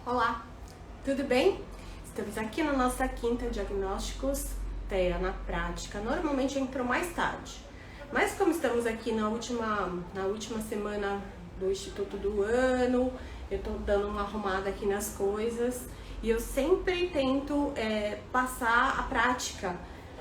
Olá, tudo bem? Estamos aqui na nossa quinta Diagnósticos TEA na prática. Normalmente eu entro mais tarde, mas como estamos aqui na última semana do Instituto do ano, eu tô dando uma arrumada aqui nas coisas e eu sempre tento passar a prática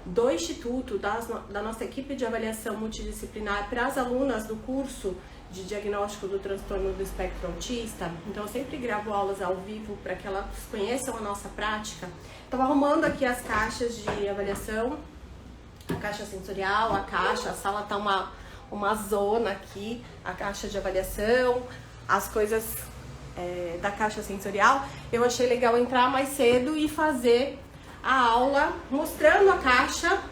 do Instituto, da nossa equipe de avaliação multidisciplinar para as alunas do curso de diagnóstico do transtorno do espectro autista. Então eu sempre gravo aulas ao vivo para que elas conheçam a nossa prática. Estou arrumando aqui as caixas de avaliação, a caixa sensorial, a sala tá uma zona aqui, a caixa de avaliação, as coisas da caixa sensorial. Eu achei legal entrar mais cedo e fazer a aula mostrando a caixa,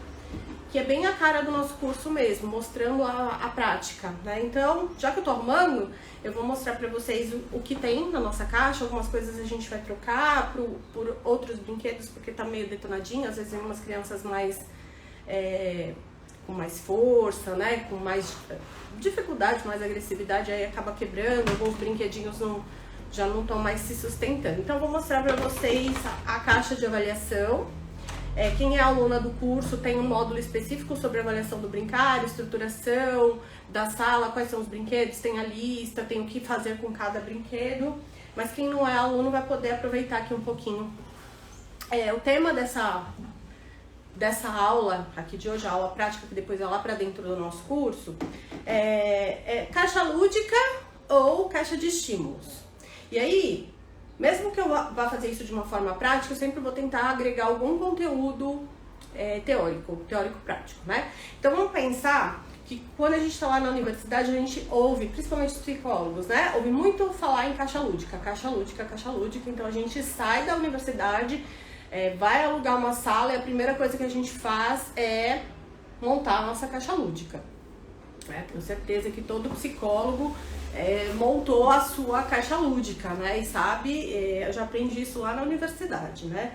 que é bem a cara do nosso curso mesmo, mostrando a prática, né? Então, já que eu tô arrumando, eu vou mostrar pra vocês o que tem na nossa caixa. Algumas coisas a gente vai trocar por outros brinquedos, porque tá meio detonadinho, às vezes tem umas crianças mais com mais força, né? Com mais dificuldade, mais agressividade, aí acaba quebrando, alguns brinquedinhos já não estão mais se sustentando. Então, eu vou mostrar pra vocês a caixa de avaliação. Quem é aluna do curso tem um módulo específico sobre avaliação do brincar, estruturação da sala, quais são os brinquedos, tem a lista, tem o que fazer com cada brinquedo. Mas quem não é aluno vai poder aproveitar aqui um pouquinho. O tema dessa aula aqui de hoje, a aula prática, que depois é lá para dentro do nosso curso, é caixa lúdica ou caixa de estímulos. E aí, mesmo que eu vá fazer isso de uma forma prática, eu sempre vou tentar agregar algum conteúdo teórico prático, né? Então vamos pensar que quando a gente está lá na universidade, a gente ouve, principalmente os psicólogos, né? Ouve muito falar em caixa lúdica, caixa lúdica, caixa lúdica. Então a gente sai da universidade, vai alugar uma sala e a primeira coisa que a gente faz é montar a nossa caixa lúdica. Tenho certeza que todo psicólogo montou a sua caixa lúdica, né? E sabe, eu já aprendi isso lá na universidade, né?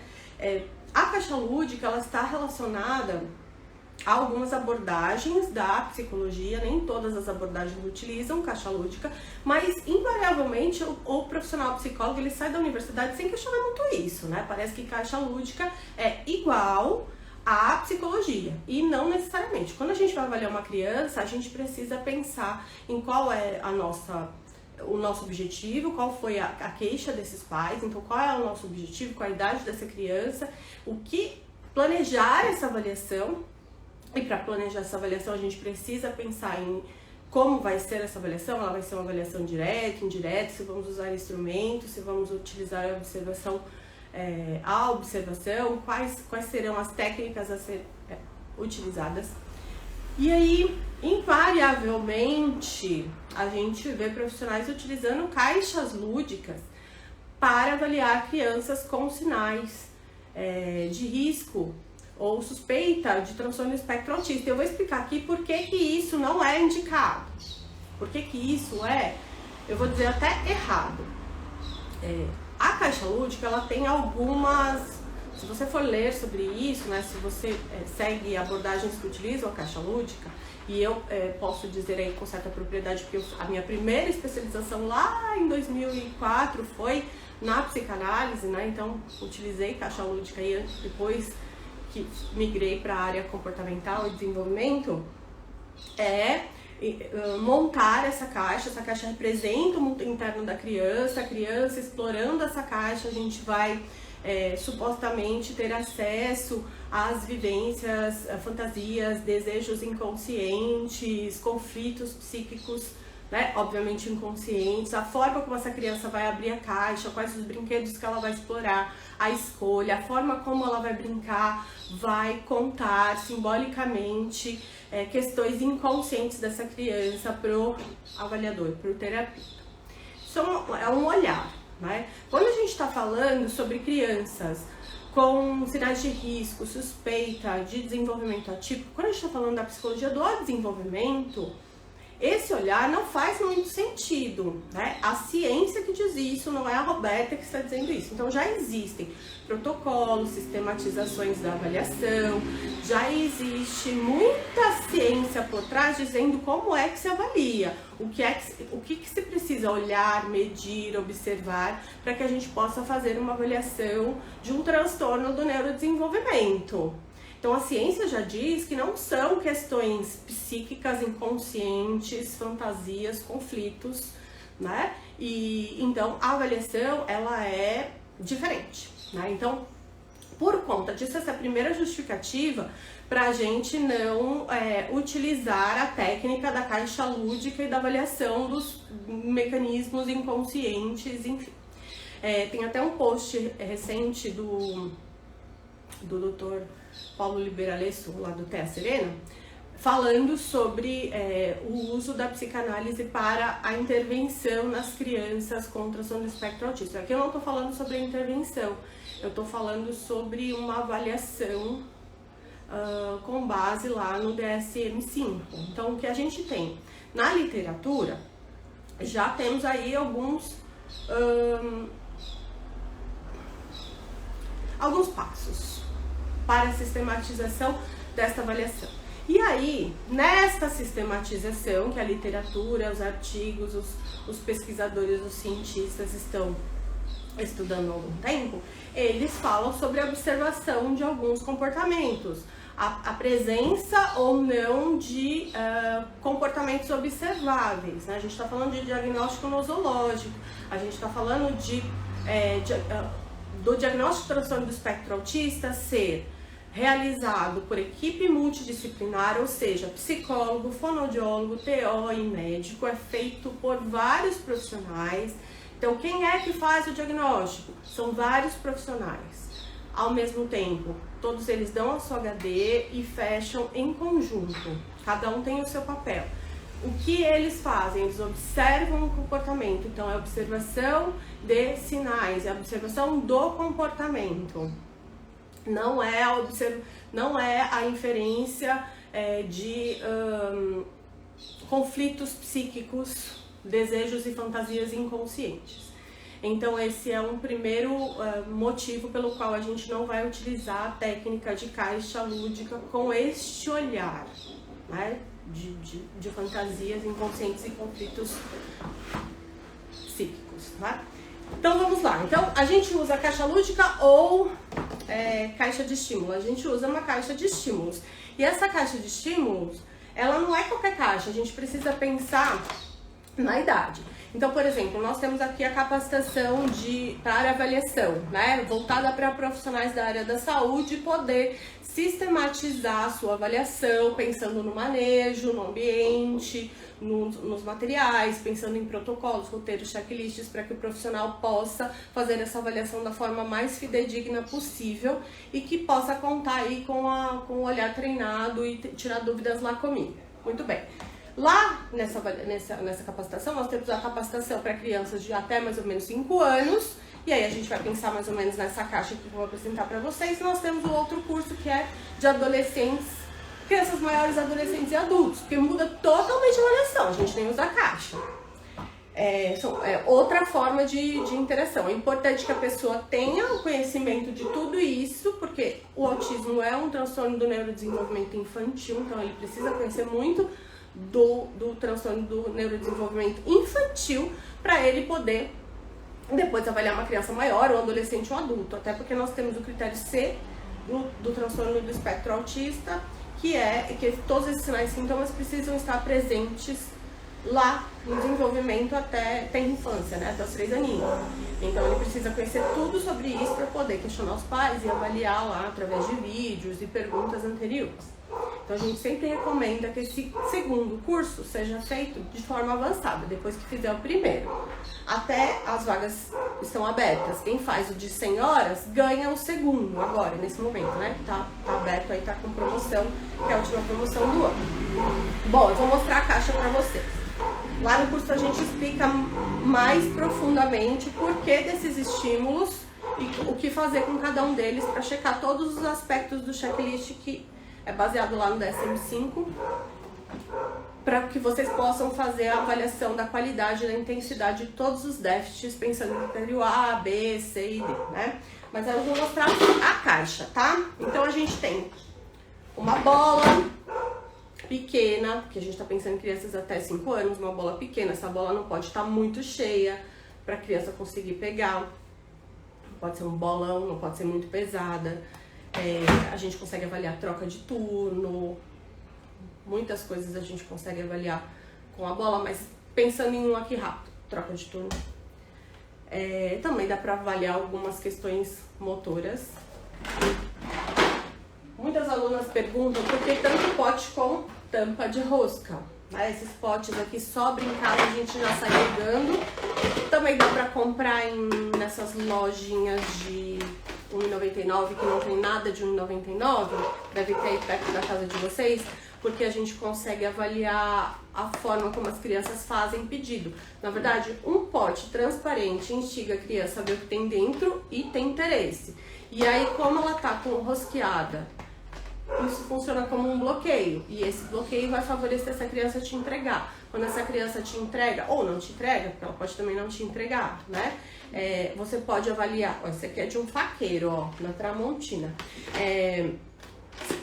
A caixa lúdica, ela está relacionada a algumas abordagens da psicologia, nem todas as abordagens utilizam caixa lúdica, mas invariavelmente o profissional psicólogo, ele sai da universidade sem questionar muito isso, né? Parece que caixa lúdica é igual a psicologia, e não necessariamente. Quando a gente vai avaliar uma criança, a gente precisa pensar em qual é o nosso objetivo, qual foi a queixa desses pais, então qual é o nosso objetivo, qual a idade dessa criança, o que planejar essa avaliação. E para planejar essa avaliação, a gente precisa pensar em como vai ser essa avaliação. Ela vai ser uma avaliação direta, indireta, se vamos usar instrumentos, se vamos utilizar a observação, quais serão as técnicas a ser utilizadas. E aí, invariavelmente, a gente vê profissionais utilizando caixas lúdicas para avaliar crianças com sinais de risco ou suspeita de transtorno do espectro autista. Eu vou explicar aqui por que isso não é indicado. Por que isso eu vou dizer até errado. A caixa lúdica, ela tem algumas, se você for ler sobre isso, né, se você segue abordagens que utilizam a caixa lúdica, e eu posso dizer aí com certa propriedade, porque a minha primeira especialização lá em 2004 foi na psicanálise, né, então utilizei caixa lúdica e depois que migrei para a área comportamental e desenvolvimento, montar essa caixa representa o mundo interno da criança, a criança explorando essa caixa, a gente vai supostamente ter acesso às vivências, fantasias, desejos inconscientes, conflitos psíquicos, né? Obviamente inconscientes, a forma como essa criança vai abrir a caixa, quais os brinquedos que ela vai explorar, a escolha, a forma como ela vai brincar, vai contar simbolicamente questões inconscientes dessa criança pro avaliador, pro terapeuta. Isso é um olhar, né? Quando a gente está falando sobre crianças com sinais de risco, suspeita de desenvolvimento atípico, quando a gente está falando da psicologia do desenvolvimento, esse olhar não faz muito sentido. estudo, né? A ciência que diz isso, não é a Roberta que está dizendo isso. Então já existem protocolos, sistematizações da avaliação, já existe muita ciência por trás dizendo como é que se avalia, o que se precisa olhar, medir, observar, para que a gente possa fazer uma avaliação de um transtorno do neurodesenvolvimento. Então a ciência já diz que não são questões psíquicas, inconscientes, fantasias, conflitos, né? E então a avaliação ela é diferente, né? Então, por conta disso, essa é a primeira justificativa para a gente não utilizar a técnica da caixa lúdica e da avaliação dos mecanismos inconscientes, enfim. Tem até um post recente do Dr. Paulo Liberalesso, lá do Terra Serena, falando sobre o uso da psicanálise para a intervenção nas crianças com transtorno do espectro autista. Aqui eu não estou falando sobre a intervenção, eu estou falando sobre uma avaliação com base lá no DSM-5. Então, o que a gente tem na literatura, já temos aí alguns passos para a sistematização desta avaliação. E aí, nesta sistematização, que a literatura, os artigos, os pesquisadores, os cientistas estão estudando há algum tempo, eles falam sobre a observação de alguns comportamentos, a presença ou não de comportamentos observáveis, né? A gente está falando de diagnóstico nosológico, a gente está falando do diagnóstico de transtorno do espectro autista ser realizado por equipe multidisciplinar, ou seja, psicólogo, fonoaudiólogo, TO e médico, é feito por vários profissionais. Então, quem é que faz o diagnóstico? São vários profissionais. Ao mesmo tempo, todos eles dão a sua HD e fecham em conjunto. Cada um tem o seu papel. O que eles fazem? Eles observam o comportamento. Então, é observação de sinais, é a observação do comportamento. Não é a inferência de conflitos psíquicos, desejos e fantasias inconscientes. Então esse é um primeiro motivo pelo qual a gente não vai utilizar a técnica de caixa lúdica com este olhar, né, de fantasias inconscientes e conflitos psíquicos, tá? Então vamos lá. Então a gente usa caixa lúdica ou caixa de estímulo. A gente usa uma caixa de estímulos. E essa caixa de estímulos, ela não é qualquer caixa. A gente precisa pensar na idade. Então, por exemplo, nós temos aqui a capacitação para avaliação, né? Voltada para profissionais da área da saúde poder sistematizar a sua avaliação, pensando no manejo, no ambiente, nos materiais, pensando em protocolos, roteiros, checklists, para que o profissional possa fazer essa avaliação da forma mais fidedigna possível e que possa contar aí com o olhar treinado e tirar dúvidas lá comigo. Muito bem. Lá nessa capacitação, nós temos a capacitação para crianças de até mais ou menos 5 anos, e aí a gente vai pensar mais ou menos nessa caixa que eu vou apresentar para vocês. E nós temos o outro curso que é de adolescentes, crianças maiores, adolescentes e adultos, porque muda totalmente a avaliação, a gente nem usa a caixa. Outra forma de interação. É importante que a pessoa tenha o conhecimento de tudo isso, porque o autismo é um transtorno do neurodesenvolvimento infantil, então ele precisa conhecer muito do transtorno do neurodesenvolvimento infantil para ele poder depois avaliar uma criança maior, ou adolescente ou adulto, até porque nós temos o critério C do transtorno do espectro autista, que é que todos esses sinais e sintomas precisam estar presentes lá no desenvolvimento até a infância, né, até os 3 aninhos. Então ele precisa conhecer tudo sobre isso para poder questionar os pais e avaliar lá através de vídeos e perguntas anteriores. Então a gente sempre recomenda que esse segundo curso seja feito de forma avançada, depois que fizer o primeiro. Até as vagas estão abertas. Quem faz o de 100 horas ganha o segundo agora, nesse momento, né? Tá aberto aí, tá com promoção, que é a última promoção do ano. Bom, eu vou mostrar a caixa para vocês. Lá no curso a gente explica mais profundamente o porquê desses estímulos e o que fazer com cada um deles para checar todos os aspectos do checklist que é baseado lá no DSM-5. para que vocês possam fazer a avaliação da qualidade e da intensidade de todos os déficits, pensando no critério A, B, C e D, né? Mas eu vou mostrar a caixa, tá? Então a gente tem uma bola pequena, que a gente tá pensando em crianças até 5 anos, uma bola pequena. Essa bola não pode estar muito cheia para a criança conseguir pegar. Não pode ser um bolão, não pode ser muito pesada. A gente consegue avaliar troca de turno, muitas coisas a gente consegue avaliar com a bola, mas pensando em um aqui rápido, troca de turno. Também dá para avaliar algumas questões motoras. Muitas alunas perguntam por que tanto pote com tampa de rosca. Esses potes aqui só brincar a gente já sai pegando. Também dá para comprar nessas lojinhas de R$1,99 que não tem nada de R$1,99. Deve ter aí perto da casa de vocês, porque a gente consegue avaliar a forma como as crianças fazem pedido. Na verdade, um pote transparente instiga a criança a ver o que tem dentro e tem interesse. E aí, como ela tá com rosqueada, isso funciona como um bloqueio. E esse bloqueio vai favorecer essa criança te entregar. Quando essa criança te entrega, ou não te entrega, porque ela pode também não te entregar, né? Você pode avaliar. Ó, esse aqui é de um faqueiro, ó, na Tramontina.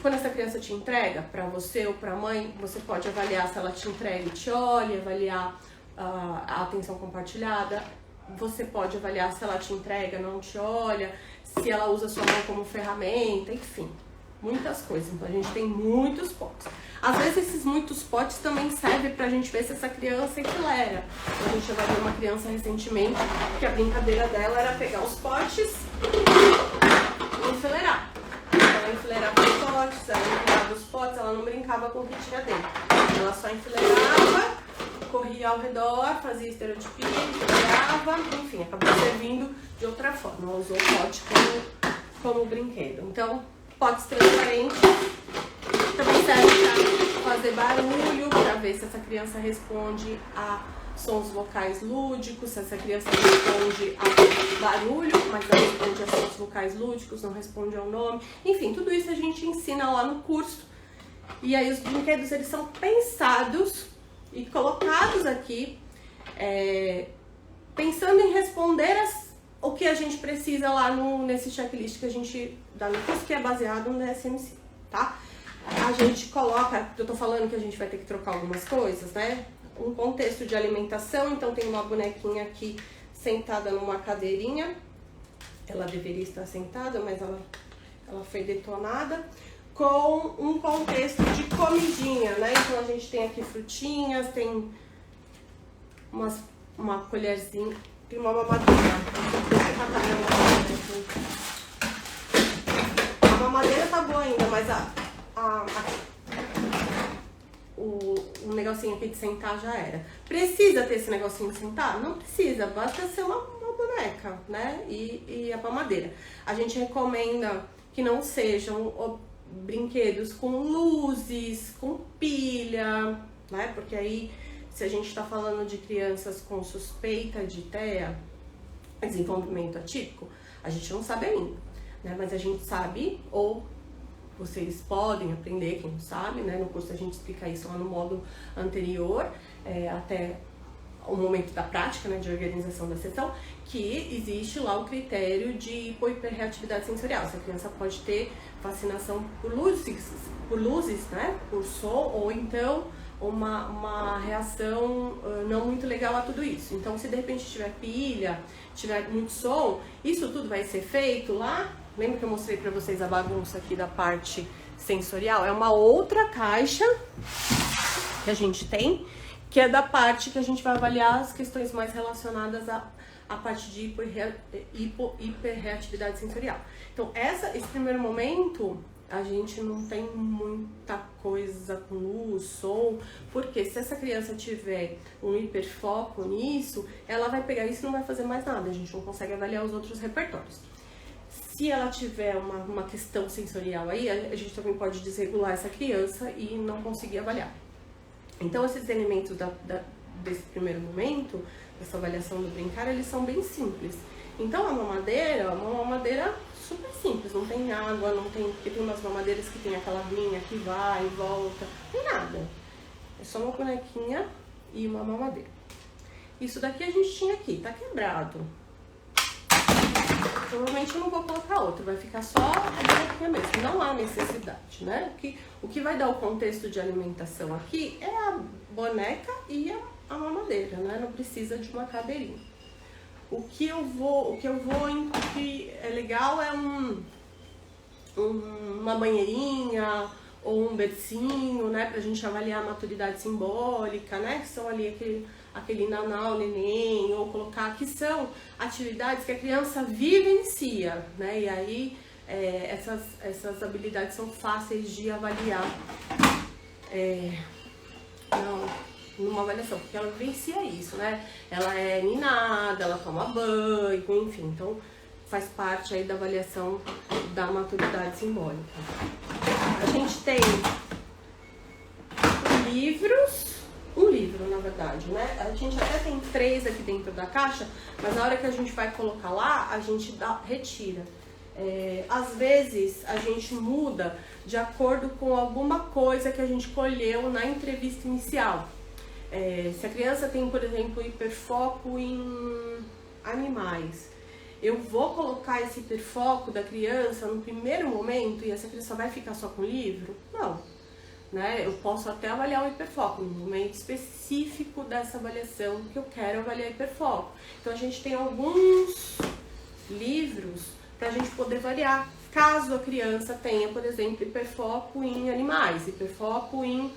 Quando essa criança te entrega, para você ou para a mãe, você pode avaliar se ela te entrega e te olha, avaliar a atenção compartilhada. Você pode avaliar se ela te entrega, não te olha, se ela usa sua mão como ferramenta, enfim, muitas coisas. Então a gente tem muitos potes. Às vezes esses muitos potes também servem pra gente ver se essa criança enfileira. A gente avaliou uma criança recentemente que a brincadeira dela era pegar os potes e enfileirar. Ela enfileirava os potes, ela enfileirava os potes, ela não brincava com o que tinha dentro. Ela só enfileirava, corria ao redor, fazia esteira de pilha, enfileirava, enfim, acabou servindo de outra forma. Ela usou o pote como brinquedo. Então, potes transparentes também servem para fazer barulho, para ver se essa criança responde a sons vocais lúdicos, se essa criança responde a barulho, mas não responde a sons vocais lúdicos, não responde ao nome. Enfim, tudo isso a gente ensina lá no curso. E aí os brinquedos, eles são pensados e colocados aqui, pensando em responder o que a gente precisa lá nesse checklist que a gente dá no curso, que é baseado no SMC, tá? A gente coloca, eu tô falando que a gente vai ter que trocar algumas coisas, né? Um contexto de alimentação, então tem uma bonequinha aqui sentada numa cadeirinha. Ela deveria estar sentada, mas ela foi detonada. Com um contexto de comidinha, né? Então a gente tem aqui frutinhas, tem uma colherzinha, tem uma mamadeira. A mamadeira tá boa ainda, mas o negocinho aqui de sentar já era. Precisa ter esse negocinho de sentar? Não precisa, basta ser uma boneca, né? E a mamadeira. A gente recomenda que não sejam brinquedos com luzes, com pilha, né? Porque aí, se a gente tá falando de crianças com suspeita de TEA, desenvolvimento atípico, a gente não sabe ainda, né? Mas a gente sabe, ou vocês podem aprender, quem não sabe, né? No curso a gente explica isso lá no módulo anterior, até o momento da prática, né, de organização da sessão, que existe lá o critério de hipo- e hiperreatividade sensorial. Essa criança pode ter fascinação por luzes, né, por som, ou então uma reação não muito legal a tudo isso. Então, se de repente tiver pilha, tiver muito som, isso tudo vai ser feito lá. Lembra que eu mostrei pra vocês a bagunça aqui da parte sensorial? É uma outra caixa que a gente tem, que é da parte que a gente vai avaliar as questões mais relacionadas à parte de hipo- e hiperreatividade sensorial. Então, esse primeiro momento, a gente não tem muita coisa com luz, som, porque se essa criança tiver um hiperfoco nisso, ela vai pegar isso e não vai fazer mais nada, a gente não consegue avaliar os outros repertórios. Se ela tiver uma questão sensorial aí, a gente também pode desregular essa criança e não conseguir avaliar. Então, esses elementos desse primeiro momento, dessa avaliação do brincar, eles são bem simples. Então, a mamadeira é uma mamadeira super simples, não tem água, não tem... Porque tem umas mamadeiras que tem aquela linha que vai e volta, não tem nada. É só uma bonequinha e uma mamadeira. Isso daqui a gente tinha aqui, tá quebrado. Provavelmente eu não vou colocar outro, vai ficar só a bonequinha mesmo. Não há necessidade, né? O que vai dar o contexto de alimentação aqui é a boneca e a mamadeira, né? Não precisa de uma cadeirinha. O que é legal é uma banheirinha ou um bercinho, né? Pra gente avaliar a maturidade simbólica, né? Que são ali aquele naná, o neném, ou colocar, que são atividades que a criança vivencia, né? E aí essas habilidades são fáceis de avaliar numa avaliação, porque ela vivencia isso, né? Ela é ninada, ela toma banho, enfim, então faz parte aí da avaliação da maturidade simbólica. A gente tem um livro, na verdade, né? A gente até tem 3 aqui dentro da caixa, mas na hora que a gente vai colocar lá, a gente retira. Às vezes a gente muda de acordo com alguma coisa que a gente colheu na entrevista inicial. Se a criança tem, por exemplo, hiperfoco em animais, eu vou colocar esse hiperfoco da criança no primeiro momento e essa criança vai ficar só com o livro? Não. Né? Eu posso até avaliar o hiperfoco no momento específico dessa avaliação que eu quero avaliar hiperfoco. Então a gente tem alguns livros para a gente poder variar. Caso a criança tenha, por exemplo, hiperfoco em animais, hiperfoco em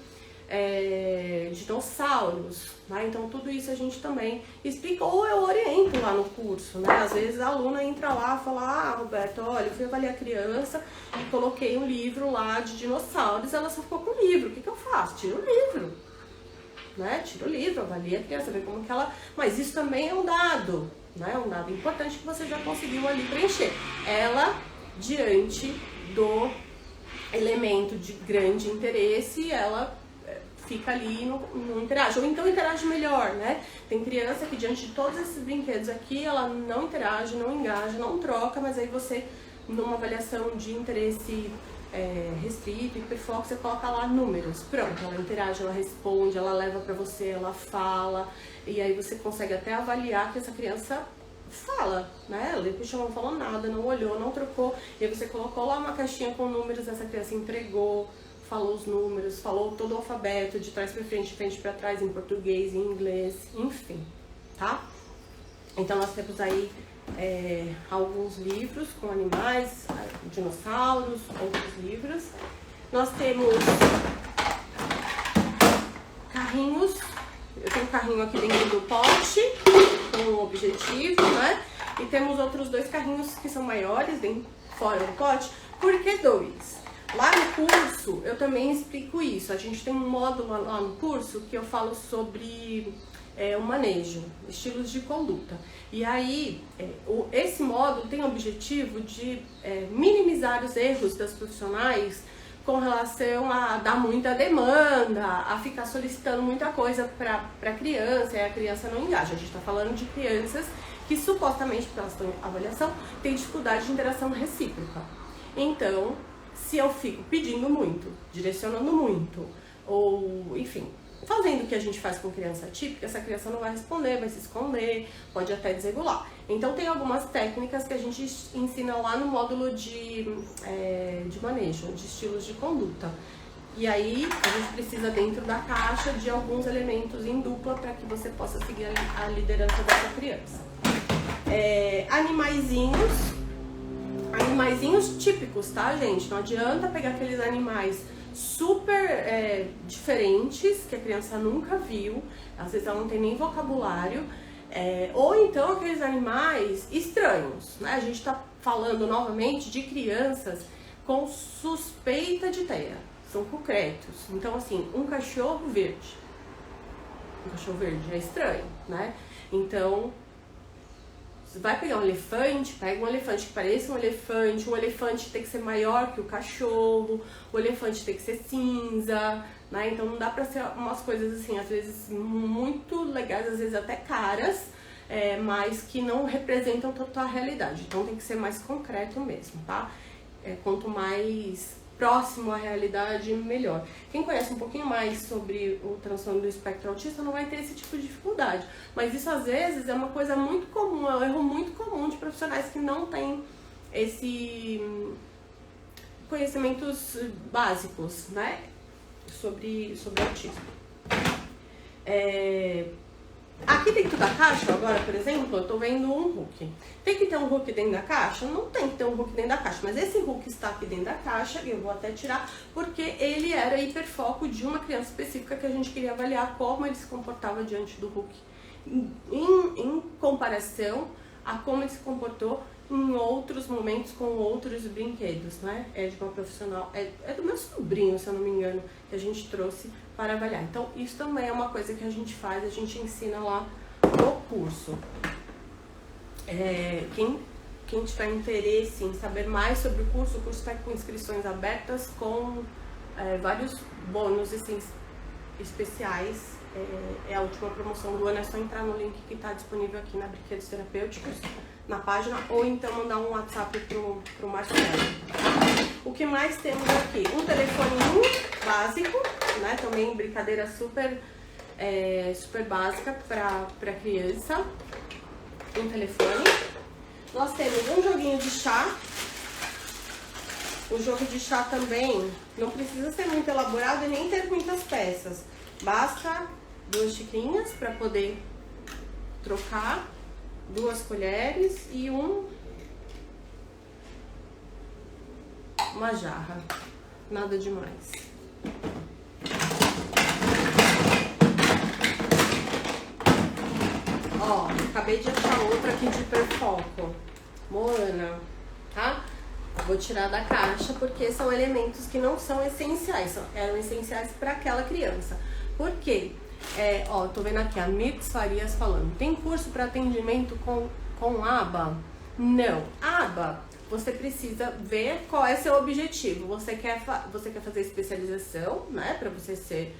dinossauros, né? Então tudo isso a gente também explica, ou eu oriento lá no curso, né? Às vezes a aluna entra lá e fala, Roberto, olha, eu fui avaliar a criança e coloquei um livro lá de dinossauros, ela só ficou com o livro, o que eu faço? Tiro o livro, né? Tiro o livro, avalia a criança, vê como que ela... Mas isso também é um dado, né? É um dado importante que você já conseguiu ali preencher. Ela, diante do elemento de grande interesse, ela fica ali e não interage, ou então interage melhor, né? Tem criança que diante de todos esses brinquedos aqui, ela não interage, não engaja, não troca, mas aí você, numa avaliação de interesse restrito, hiperfoco, você coloca lá números, pronto, ela interage, ela responde, ela leva pra você, ela fala, e aí você consegue até avaliar que essa criança fala, né? Ela depois não falou nada, não olhou, não trocou, e aí você colocou lá uma caixinha com números, essa criança entregou, falou os números, falou todo o alfabeto, de trás para frente, de frente para trás, em português, em inglês, enfim, tá? Então nós temos aí alguns livros com animais, dinossauros, outros livros. Nós temos carrinhos, eu tenho um carrinho aqui dentro do pote, com um objetivo, né? E temos outros 2 carrinhos que são maiores, fora do pote. Por que 2? Lá no curso, eu também explico isso. A gente tem um módulo lá no curso que eu falo sobre o manejo, estilos de conduta. E aí, esse módulo tem o objetivo de minimizar os erros das profissionais com relação a dar muita demanda, a ficar solicitando muita coisa para a criança, e a criança não engaja. A gente está falando de crianças que supostamente, porque elas estão em avaliação, têm dificuldade de interação recíproca. Então, se eu fico pedindo muito, direcionando muito, ou enfim, fazendo o que a gente faz com criança típica, essa criança não vai responder, vai se esconder, pode até desregular. Então tem algumas técnicas que a gente ensina lá no módulo de manejo, de estilos de conduta. E aí a gente precisa dentro da caixa de alguns elementos em dupla para que você possa seguir a liderança dessa criança. Animaizinhos típicos, tá, gente? Não adianta pegar aqueles animais super diferentes, que a criança nunca viu, às vezes ela não tem nem vocabulário, ou então aqueles animais estranhos, né? A gente tá falando novamente de crianças com suspeita de TEA, são concretos. Então, assim, um cachorro verde é estranho, né? Então, vai pegar um elefante, pega um elefante que pareça um elefante tem que ser maior que o cachorro, o elefante tem que ser cinza, né? Então não dá pra ser umas coisas assim, às vezes muito legais, às vezes até caras, mas que não representam toda a realidade. Então tem que ser mais concreto mesmo, tá? Quanto mais próximo à realidade, melhor. Quem conhece um pouquinho mais sobre o transtorno do espectro autista não vai ter esse tipo de dificuldade, mas isso às vezes é uma coisa muito comum, é um erro muito comum de profissionais que não têm esse conhecimentos básicos, né, sobre autismo. Aqui dentro da caixa, agora, por exemplo, eu tô vendo um hook. Tem que ter um hook dentro da caixa? Não tem que ter um hook dentro da caixa, mas esse hook está aqui dentro da caixa, e eu vou até tirar, porque ele era hiperfoco de uma criança específica que a gente queria avaliar como ele se comportava diante do hook, em comparação a como ele se comportou em outros momentos com outros brinquedos, né? É de uma profissional, é do meu sobrinho, se eu não me engano, que a gente trouxe para avaliar. Então, isso também é uma coisa que a gente faz, a gente ensina lá no curso. Quem tiver interesse em saber mais sobre o curso está com inscrições abertas com vários bônus especiais. É a última promoção do ano, é só entrar no link que está disponível aqui na Brinquedos Terapêuticos, na página, ou então mandar um WhatsApp pro Marcelo. O que mais temos aqui? Um telefoninho básico, né? Também brincadeira super básica para criança. Um telefone. Nós temos um joguinho de chá. O jogo de chá também não precisa ser muito elaborado e nem ter muitas peças. Basta 2 xicrinhas para poder trocar, 2 colheres e uma jarra. Nada demais. Ó, acabei de achar outra aqui de hiperfoco. Moana, tá? Vou tirar da caixa porque são elementos que não são essenciais, eram essenciais para aquela criança. Por quê? Ó, tô vendo aqui a Mirtz Farias falando, tem curso para atendimento com aba? Não. Aba, você precisa ver qual é seu objetivo. Você quer fazer especialização, né, para você ser,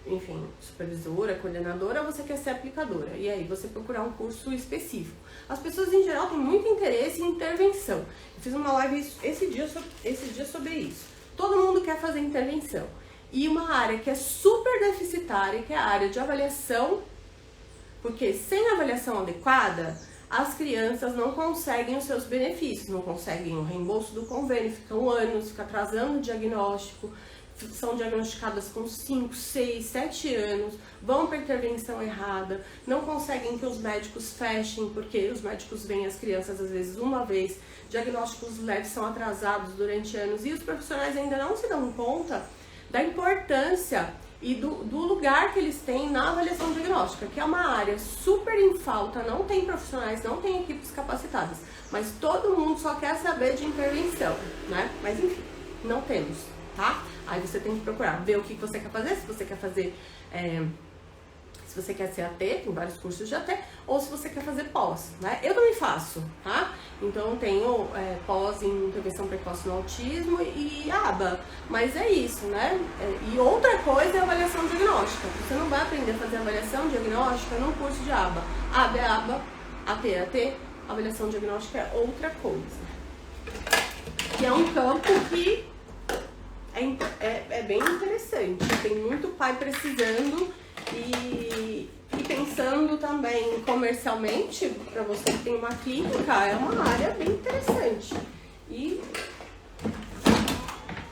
enfim, supervisora, coordenadora, ou você quer ser aplicadora? E aí, você procurar um curso específico. As pessoas, em geral, têm muito interesse em intervenção. Eu fiz uma live esse dia sobre isso. Todo mundo quer fazer intervenção. E uma área que é super deficitária, que é a área de avaliação, porque sem avaliação adequada, as crianças não conseguem os seus benefícios, não conseguem o reembolso do convênio, ficam anos, fica atrasando o diagnóstico, são diagnosticadas com 5, 6, 7 anos, vão para intervenção errada, não conseguem que os médicos fechem, porque os médicos veem as crianças às vezes uma vez, diagnósticos leves são atrasados durante anos e os profissionais ainda não se dão conta da importância e do lugar que eles têm na avaliação diagnóstica, que é uma área super em falta, não tem profissionais, não tem equipes capacitadas, mas todo mundo só quer saber de intervenção, né? Mas enfim, não temos, tá? Aí você tem que procurar, ver o que você quer fazer, se você quer fazer, se você quer ser AT, tem vários cursos de AT, ou se você quer fazer pós, né? Eu também faço, tá? Então eu tenho pós em intervenção precoce no autismo e aba, mas é isso, né? E outra coisa é a avaliação diagnóstica. Você não vai aprender a fazer avaliação diagnóstica num curso de aba. Aba é aba, AT é AT, avaliação diagnóstica é outra coisa. Que é um campo que é bem interessante. Tem muito pai precisando e pensando também comercialmente, para você que tem uma clínica, é uma área bem interessante. E,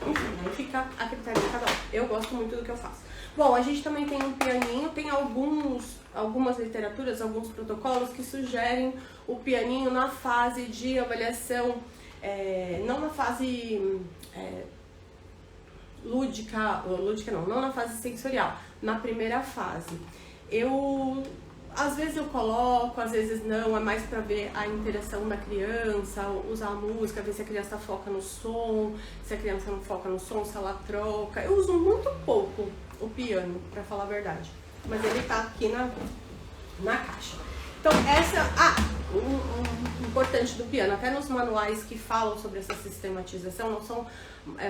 enfim, aí fica a critério de cada um. Eu gosto muito do que eu faço. Bom, a gente também tem um pianinho, tem algumas literaturas, alguns protocolos que sugerem o pianinho na fase de avaliação, não na fase lúdica não na fase sensorial, na primeira fase. Às vezes eu coloco, às vezes não, é mais para ver a interação da criança, usar a música, ver se a criança foca no som, se a criança não foca no som, se ela troca. Eu uso muito pouco o piano, para falar a verdade, mas ele tá aqui na caixa. Então o importante do piano, até nos manuais que falam sobre essa sistematização, não são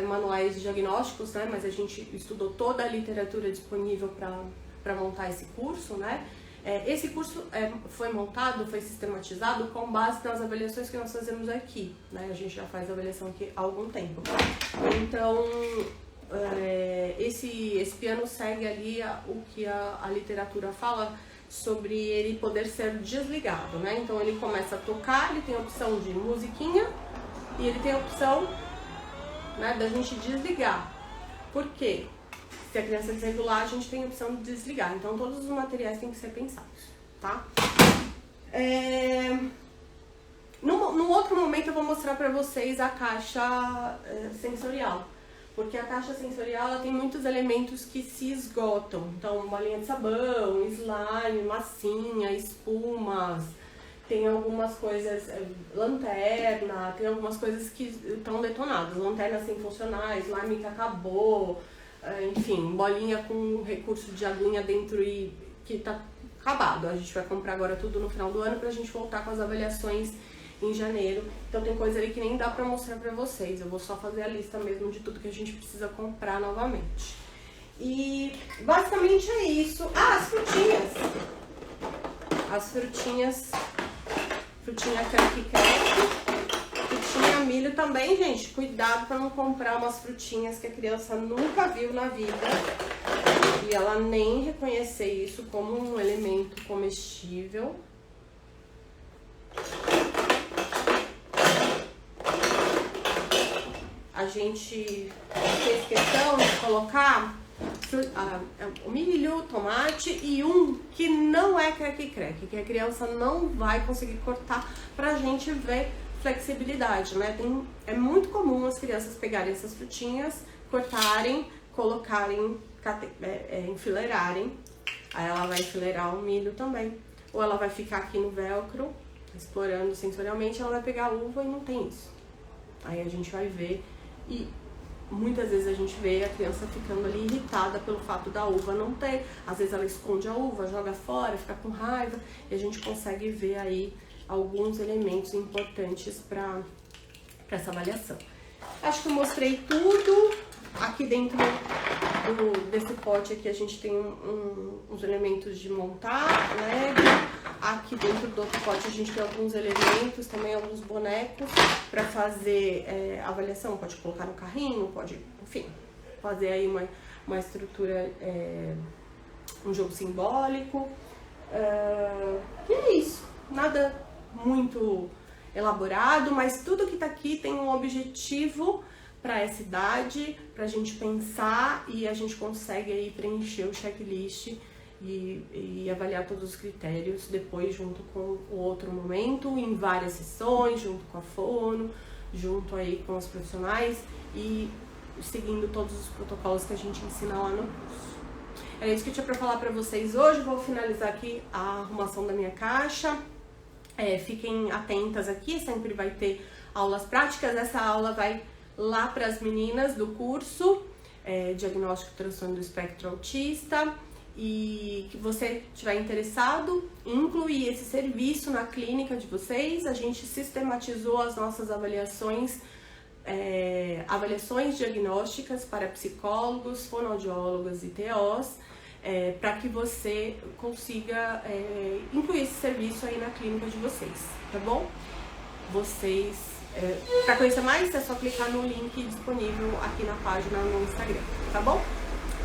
manuais diagnósticos, né, mas a gente estudou toda a literatura disponível para montar esse curso, né? Esse curso foi montado, foi sistematizado com base nas avaliações que nós fazemos aqui, né? A gente já faz avaliação aqui há algum tempo. Então, esse piano segue ali o que a literatura fala sobre ele poder ser desligado, né? Então ele começa a tocar, ele tem a opção de musiquinha e ele tem a opção, né, da gente desligar. Por quê? Se a criança desregular, a gente tem a opção de desligar. Então todos os materiais têm que ser pensados, tá? No outro momento eu vou mostrar pra vocês a caixa sensorial. Porque a caixa sensorial ela tem muitos elementos que se esgotam. Então, bolinha de sabão, slime, massinha, espumas, tem algumas coisas, lanterna, tem algumas coisas que estão detonadas. Lanterna sem funcionar, slime que acabou, enfim, bolinha com recurso de aguinha dentro e que tá acabado. A gente vai comprar agora tudo no final do ano pra gente voltar com as avaliações em janeiro. Então tem coisa ali que nem dá pra mostrar pra vocês. Eu vou só fazer a lista mesmo de tudo que a gente precisa comprar novamente. E basicamente é isso. As frutinhas. As frutinhas. Frutinha crack, frutinha milho também, gente. Cuidado pra não comprar umas frutinhas que a criança nunca viu na vida. E ela nem reconhecer isso como um elemento comestível. A gente fez questão de colocar o milho, tomate e um que não é crack, que a criança não vai conseguir cortar pra gente ver flexibilidade, né? É muito comum as crianças pegarem essas frutinhas, cortarem, colocarem, enfileirarem. Aí ela vai enfileirar o milho também. Ou ela vai ficar aqui no velcro, explorando sensorialmente, ela vai pegar a uva e não tem isso. Aí a gente vai ver. E muitas vezes a gente vê a criança ficando ali irritada pelo fato da uva não ter. Às vezes ela esconde a uva, joga fora, fica com raiva. E a gente consegue ver aí alguns elementos importantes para essa avaliação. Acho que eu mostrei tudo. Aqui dentro desse pote aqui a gente tem uns elementos de montar, né? Aqui dentro do outro pote a gente tem alguns elementos, também alguns bonecos para fazer avaliação. Pode colocar no carrinho, pode, enfim, fazer aí uma estrutura, um jogo simbólico. E é isso, nada muito elaborado, mas tudo que tá aqui tem um objetivo para essa idade, pra gente pensar e a gente consegue aí preencher o checklist e avaliar todos os critérios depois junto com o outro momento, em várias sessões, junto com a fono, junto aí com os profissionais e seguindo todos os protocolos que a gente ensina lá no curso. Era isso que eu tinha para falar para vocês hoje. Vou finalizar aqui a arrumação da minha caixa. Fiquem atentas aqui, sempre vai ter aulas práticas. Essa aula vai lá para as meninas do curso Diagnóstico e Transtorno do Espectro Autista, e que você estiver interessado em incluir esse serviço na clínica de vocês. A gente sistematizou as nossas avaliações diagnósticas para psicólogos, fonoaudiólogos e TOs, para que você consiga incluir esse serviço aí na clínica de vocês, tá bom? Para conhecer mais, é só clicar no link disponível aqui na página no Instagram, tá bom?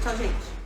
Tchau, gente!